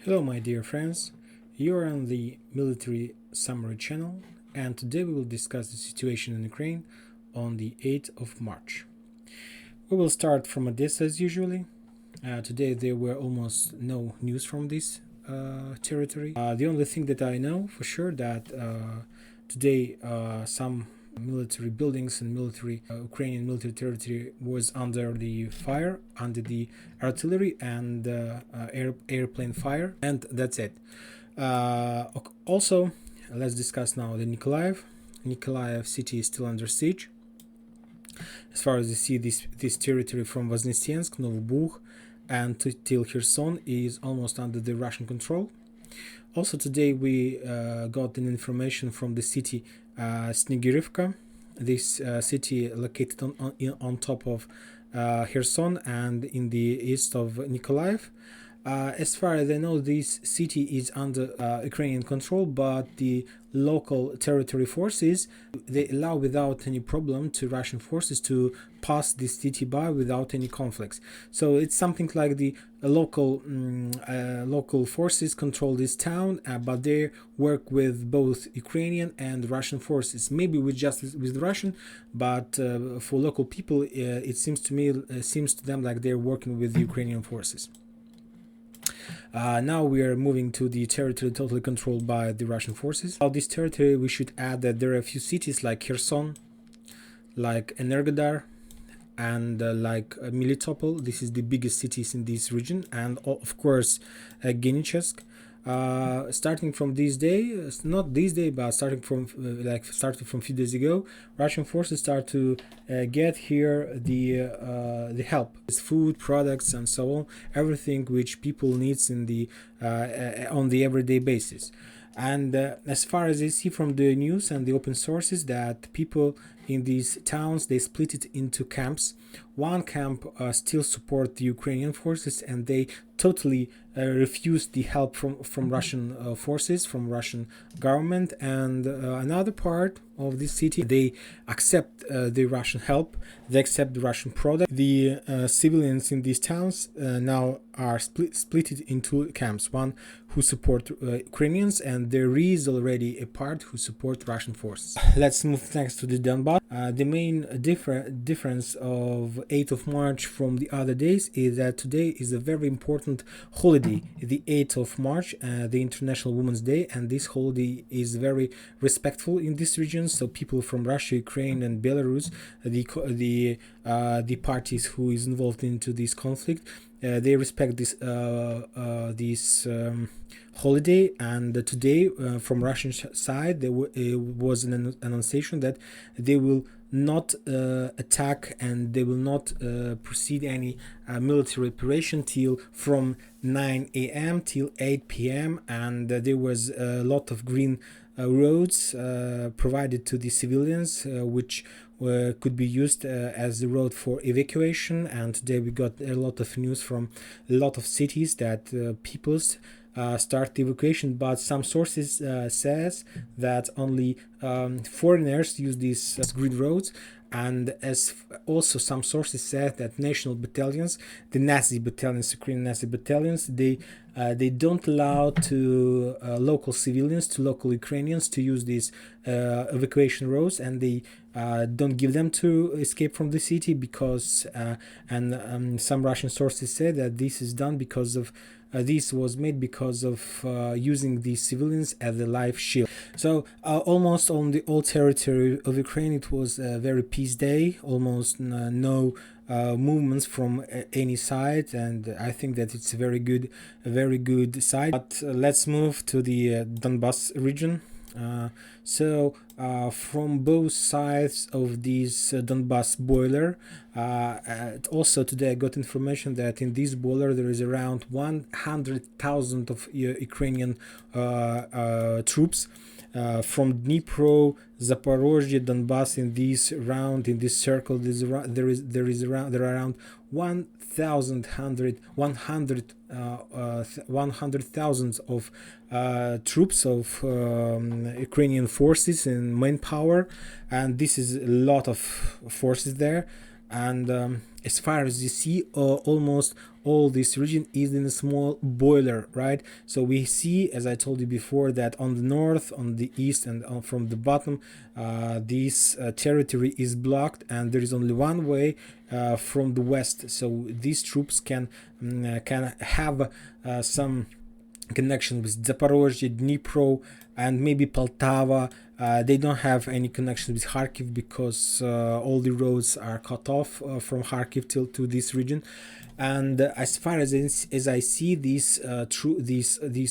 Hello my dear friends, you are on the Military Summary channel and today we will discuss the situation in Ukraine on the 8th of March. We will start from Odessa as usually. Today there were almost no news from this territory. The only thing that I know for sure that today some military buildings and Ukrainian military territory was under the fire, under the artillery and airplane fire, and that's it. Also, let's discuss now the Nikolaev. Nikolaev city is still under siege. As far as you see, this territory from Voznesiensk, Novobugh, and till Kherson is almost under the Russian control. Also today we got an information from the city Snigirevka. This city located on top of Kherson and in the east of Nikolaev. As far as I know, this city is under Ukrainian control, but the local territory forces, they allow without any problem to Russian forces to pass this city by without any conflicts. So it's something like the local forces control this town, but they work with both Ukrainian and Russian forces. Maybe with Russian, but for local people, it seems to them like they're working with the Ukrainian forces. Now we are moving to the territory totally controlled by the Russian forces. About this territory, we should add that there are a few cities like Kherson, like Energodar, and like Melitopol. This is the biggest cities in this region, and of course Genichesk. Starting from this day, not this day, but starting from a few days ago, Russian forces start to get here the help, it's food, products, and so on, everything which people needs in the on the everyday basis. And as far as I see from the news and the open sources, that people in these towns, they split it into camps. One camp still support the Ukrainian forces, and they totally refuse the help from Russian forces, from Russian government. And another part of this city, they accept the Russian help, they accept the Russian product. The civilians in these towns now are split into camps, one who support Ukrainians, and there is already a part who support Russian forces. Let's move next to the Donbass. The main difference of 8th of March from the other days is that today is a very important holiday, the 8th of March, the International Women's Day, and this holiday is very respectful in this region. So people from Russia, Ukraine, and Belarus, the parties who is involved into this conflict, they respect this holiday. And today, from Russian side, there was an annunciation that they will not attack and they will not proceed any military operation till from 9 a.m. till 8 p.m. and there was a lot of green roads provided to the civilians, which could be used as the road for evacuation. And today we got a lot of news from a lot of cities that peoples start the evacuation, but some sources says that only foreigners use these green roads. And as also some sources said that national battalions, the Nazi battalions, Ukrainian Nazi battalions, they don't allow to local civilians, to local Ukrainians to use these evacuation roads, and they don't give them to escape from the city because some Russian sources say that this is done because of this was made because of using the civilians as a life shield. So almost on the whole territory of Ukraine, it was a very peace day, almost no movements from any side, and I think that it's a very good side. But let's move to the Donbass region. From both sides of this Donbass boiler, also today I got information that in this boiler there is around 100,000 of Ukrainian troops from Dnipro, Zaporozhye, Donbass. In this circle, there are around 100,000 of troops of Ukrainian forces and manpower, and this is a lot of forces there. And as far as you see, almost all this region is in a small boiler, right? So we see, as I told you before, that on the north, on the east, and from the bottom, this territory is blocked, and there is only one way from the west. So these troops can have some connection with Zaporozhye, Dnipro, and maybe Poltava. They don't have any connection with Kharkiv because all the roads are cut off from Kharkiv till to this region. And as far as I see, these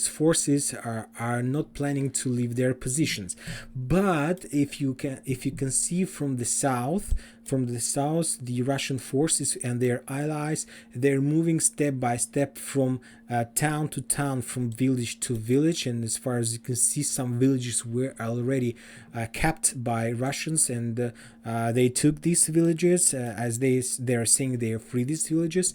forces are not planning to leave their positions. But if you can see from the south, the Russian forces and their allies, they're moving step by step from town to town, from village to village. And as far as you can see, some villages were already kept by Russians, and they took these villages, as they are saying they are free these villages.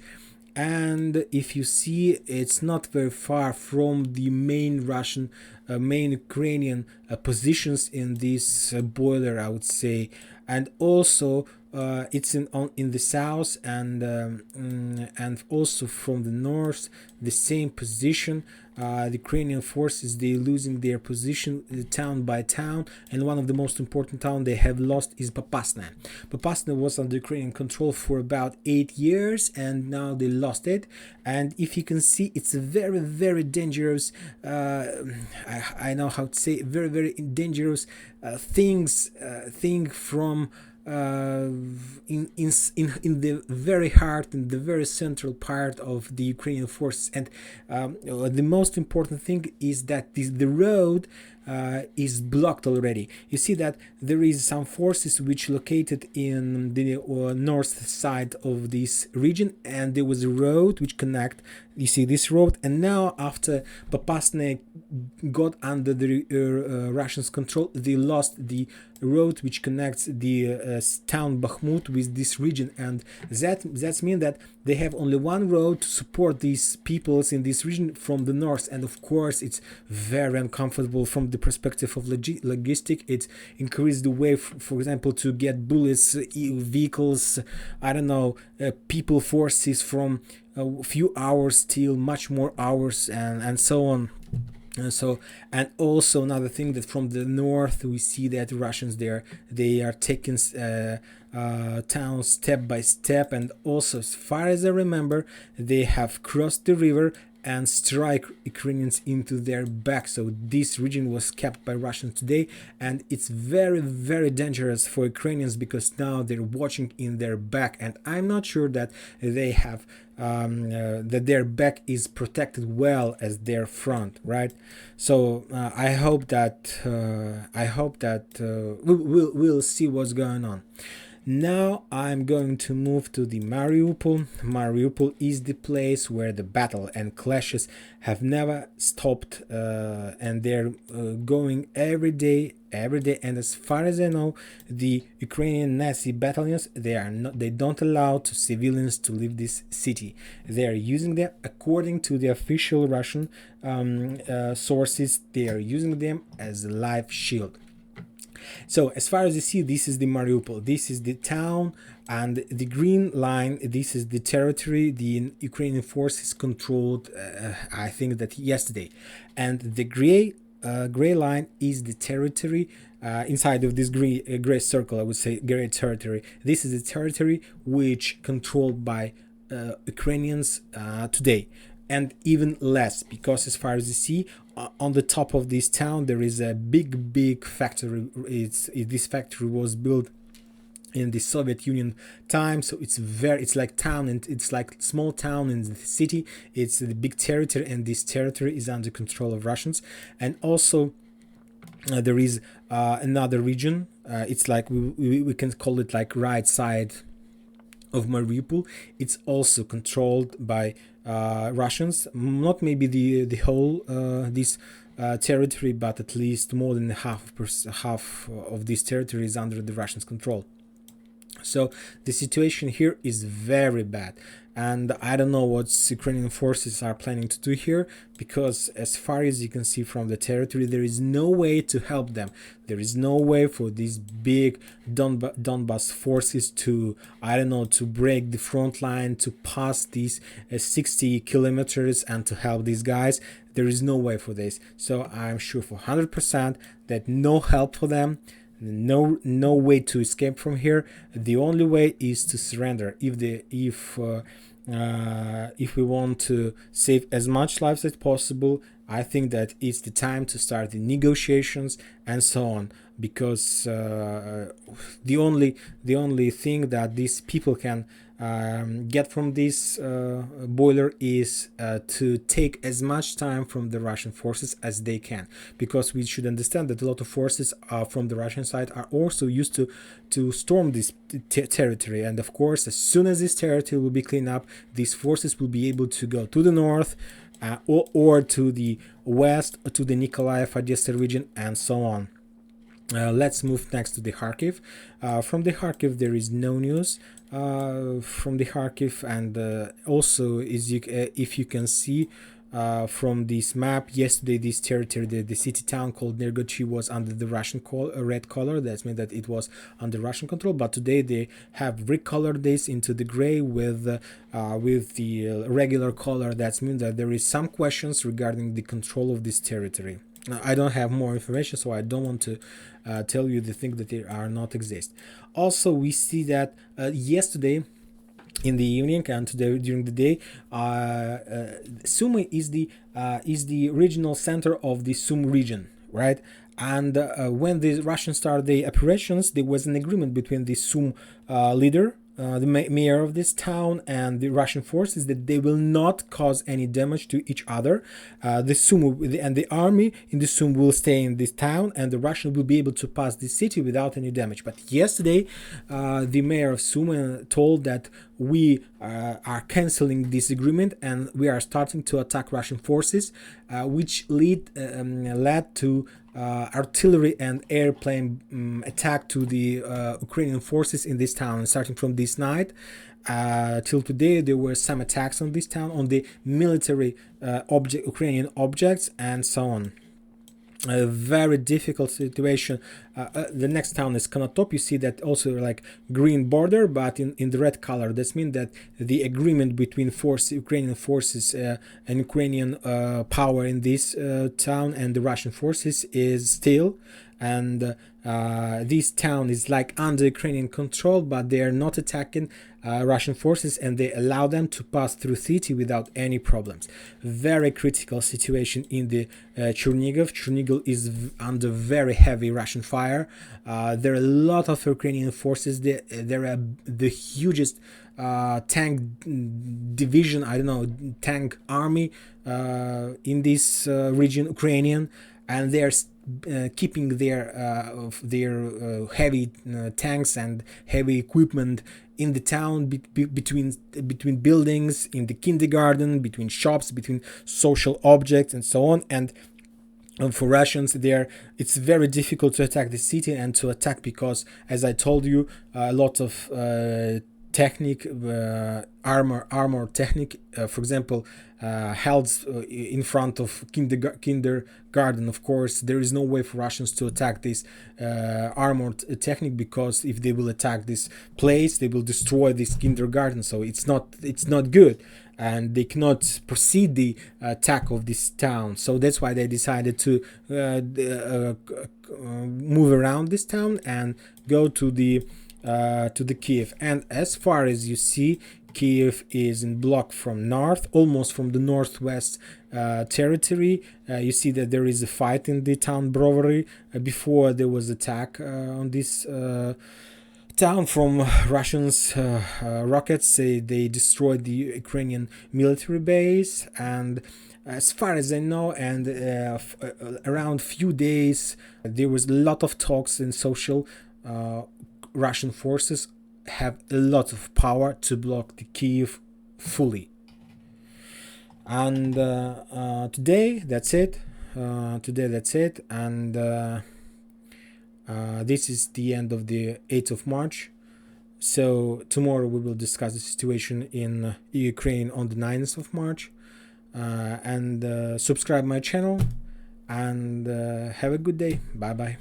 And if you see, it's not very far from the main Russian, main Ukrainian positions in this boiler, I would say. And also it's in the south, and also from the north, the same position. The Ukrainian forces, they're losing their position town by town, and one of the most important towns they have lost is Popasna. Popasna was under Ukrainian control for about 8 years, and now they lost it. And if you can see, it's a very, very dangerous, I know how to say, very, very dangerous thing from in the very heart, in the very central part of the Ukrainian forces. And the most important thing is that the road is blocked already. You see that there is some forces which located in the north side of this region, and there was a road which connect. You see this road, and now after Popasna got under the Russians' control, they lost the road which connects the town Bakhmut with this region, and that's mean that they have only one road to support these peoples in this region from the north. And of course, it's very uncomfortable from the perspective of logistic. It increased the way, for example, to get bullets, vehicles, I don't know, people forces from a few hours till much more hours, and so on. And also another thing, that from the north we see that the Russians they are taking towns step by step, and also, as far as I remember, they have crossed the river and strike Ukrainians into their back. So this region was kept by Russians today, and it's very, very dangerous for Ukrainians because now they're watching in their back, and I'm not sure that they have that their back is protected well as their front, right? So I hope that we'll see what's going on. Now I'm going to move to the Mariupol. Mariupol is the place where the battle and clashes have never stopped, and they're going every day. And as far as I know, the Ukrainian Nazi battalions, they don't allow to civilians to leave this city. They are using them, according to the official Russian sources, they are using them as a life shield. So as far as you see, this is the Mariupol, this is the town, and the green line, this is the territory the Ukrainian forces controlled, I think that yesterday, and the gray line is the territory inside of this gray circle, I would say gray territory. This is the territory which controlled by Ukrainians today, and even less, because as far as you see, on the top of this town there is a big factory. This factory was built in the Soviet Union time, so it's like town, and it's like small town in the city. It's the big territory, and this territory is under control of Russians. And also there is another region, it's like we can call it like right side of Mariupol. It's also controlled by Russians, not maybe the whole this territory, but at least more than half of this territory is under the Russians' control. So the situation here is very bad, and I don't know what Ukrainian forces are planning to do here, because as far as you can see from the territory, there is no way to help them. There is no way for these big Donbass forces to, I don't know, to break the front line, to pass these 60 kilometers and to help these guys. There is no way for this. So I'm sure for 100% that no help for them. No way to escape from here. The only way is to surrender. If we want to save as much lives as possible, I think that it's the time to start the negotiations and so on, because the only thing that these people can get from this boiler is to take as much time from the Russian forces as they can, because we should understand that a lot of forces from the Russian side are also used to storm this territory, and of course as soon as this territory will be cleaned up, these forces will be able to go to the north or to the west, to the Nikolaev Odessa region and so on. Let's move next to the Kharkiv. From the Kharkiv there is no news from the Kharkiv, and also if you can see from this map, yesterday this territory, the city town called Nergochi, was under the Russian red color. That means that it was under Russian control, but today they have recolored this into the gray with the regular color. That means that there is some questions regarding the control of this territory. I don't have more information, so I don't want to tell you the things that they are not exist. Also, we see that yesterday in the evening and today during the day, Sumy is the regional center of the Sum region, right? And when the Russians started the operations, there was an agreement between the Sum leader, the mayor of this town, and the Russian forces that they will not cause any damage to each other. The Sum and the army in the Sum will stay in this town, and the Russians will be able to pass the city without any damage. But yesterday, the mayor of Sum told that we are canceling this agreement and we are starting to attack Russian forces, which led to artillery and airplane attack to the Ukrainian forces in this town. Starting from this night till today, there were some attacks on this town, on the military Ukrainian objects and so on. A very difficult situation. The next town is Konotop. You see that also like green border, but in the red color. That means that the agreement between Ukrainian forces and Ukrainian power in this town and the Russian forces is still. And this town is like under Ukrainian control, but they are not attacking Russian forces, and they allow them to pass through city without any problems. Very critical situation in the Chernihiv. Chernihiv is under very heavy Russian fire. There are a lot of Ukrainian forces. There are the hugest tank division, I don't know, tank army in this region, Ukrainian, and they are keeping their heavy tanks and heavy equipment in the town, between buildings, in the kindergarten, between shops, between social objects and so on. And for Russians, it's very difficult to attack the city and to attack because, as I told you, a lot of technique, armor technique, for example, held in front of kindergarten. Of course, there is no way for Russians to attack this armored technique, because if they will attack this place, they will destroy this kindergarten. So it's not good, and they cannot proceed the attack of this town. So that's why they decided to move around this town and go to the Kiev. And as far as you see, Kiev is in block from north, almost from the northwest territory. You see that there is a fight in the town Brovary. Before there was attack on this town from Russians rockets. They destroyed the Ukrainian military base, and as far as I know, and around few days, there was a lot of talks in social. Russian forces have a lot of power to block the Kiev fully. And today that's it. And this is the end of the 8th of March. So tomorrow we will discuss the situation in Ukraine on the 9th of March. And subscribe my channel, and have a good day. Bye bye.